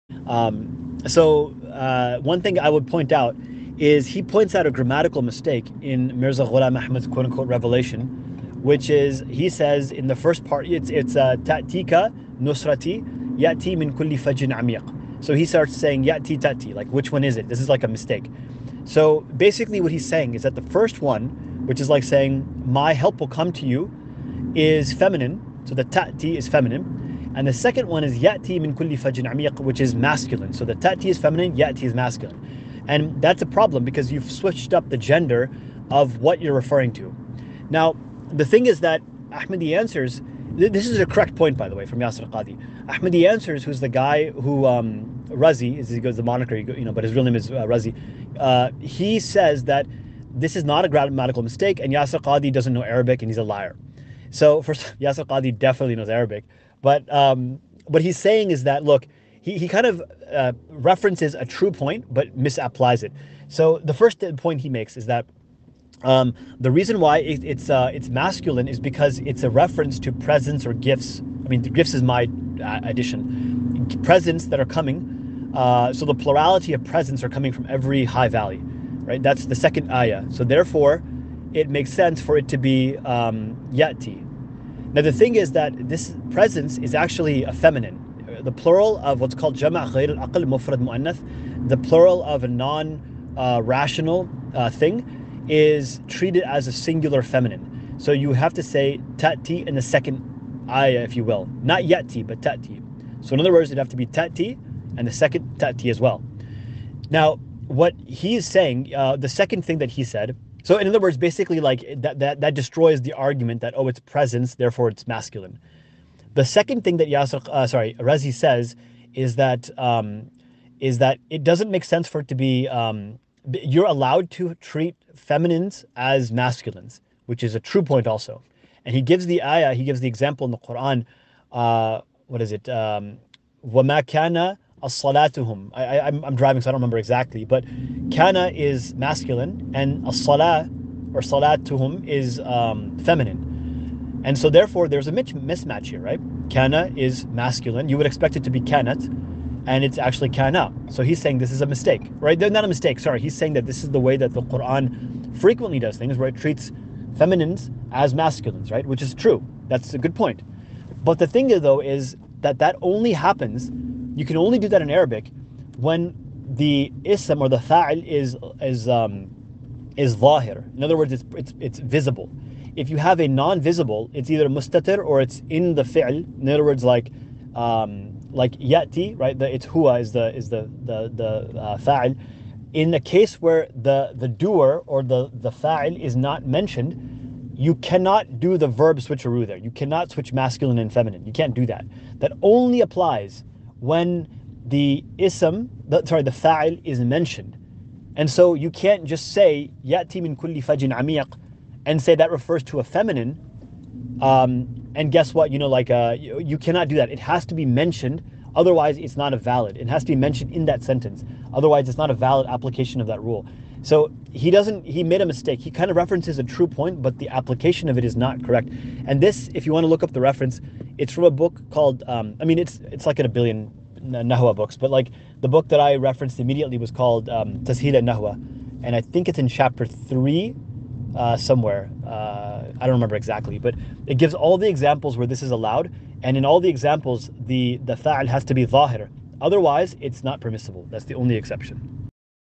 One thing I would point out is he points out a grammatical mistake in Mirza Ghulam Ahmad's quote unquote revelation, which is he says in the first part it's ta'tika nusrati yati min kulli fajin amiq. So he starts saying yati tati, like which one is it? This is like a mistake. So basically what he's saying is that the first one, which is like saying my help will come to you, is feminine. So the ta'ti is feminine. And the second one is ya'ti min kulli fajin amiq, which is masculine. So the ta'ti is feminine, ya'ti is masculine. And that's a problem because you've switched up the gender of what you're referring to. Now, the thing is that Ahmadi Answers, this is a correct point, by the way, from Yasir Qadi. Ahmadi Answers, who's the guy who, Razi, he goes the moniker, but his real name is Razi. He says that this is not a grammatical mistake, and Yasir Qadi doesn't know Arabic, and he's a liar. So first, Yasir Qadi definitely knows Arabic, but what he's saying is that, look, he kind of references a true point, but misapplies it. So the first point he makes is that the reason why it's masculine is because it's a reference to presents or gifts. I mean, the gifts is my addition. Presents that are coming. So the plurality of presents are coming from every high valley, right? That's the second ayah. So therefore, it makes sense for it to be yati. Now the thing is that this presence is actually a feminine. The plural of what's called jama' ghayr al-aql mufrad mu'annath, the plural of a non-rational thing, is treated as a singular feminine. So you have to say ta'ti in the second ayah, if you will. Not yati, but ta'ti. So in other words, it'd have to be ta'ti and the second ta'ti as well. Now, what he is saying, the second thing that he said, so in other words, basically like that destroys the argument that, oh, it's presence, therefore it's masculine. The second thing that Razi says is that it doesn't make sense for it to be, you're allowed to treat feminines as masculines, which is a true point also. And he gives the ayah, he gives the example in the Quran, what is it? وَمَا كَانَ as-salaatuhum. I'm driving, so I don't remember exactly, but kana is masculine and as-salah or salatuhum is feminine. And so therefore there's a mismatch here, right? Kana is masculine. You would expect it to be kanat, and it's actually kana. So he's saying this is a mistake, right? Not a mistake, sorry. He's saying that this is the way that the Quran frequently does things, where it treats feminines as masculines, right? Which is true. That's a good point. But the thing though is that only happens, you can only do that in Arabic when the ism or the fa'il is zahir. In other words, it's visible. If you have a non-visible, it's either mustatir or it's in the fi'l. In other words, like yati, right? It's huwa is the fa'il. In the case where the doer or the fa'il is not mentioned, you cannot do the verb switcheroo there. You cannot switch masculine and feminine. You can't do that. That only applies when the ism, the fa'il is mentioned. And so you can't just say yati min kulli fajin amiq and say that refers to a feminine. And guess what? You cannot do that. It has to be mentioned. Otherwise, it's not a valid. It has to be mentioned in that sentence. Otherwise, it's not a valid application of that rule. So he made a mistake. He kind of references a true point, but the application of it is not correct. And this, if you want to look up the reference, it's from a book called, it's like in a billion Nahwa books, but like the book that I referenced immediately was called Tasheel al-Nahwa. And I think it's in chapter 3 somewhere. I don't remember exactly, but it gives all the examples where this is allowed. And in all the examples, the fa'il has to be zahir. Otherwise, it's not permissible. That's the only exception.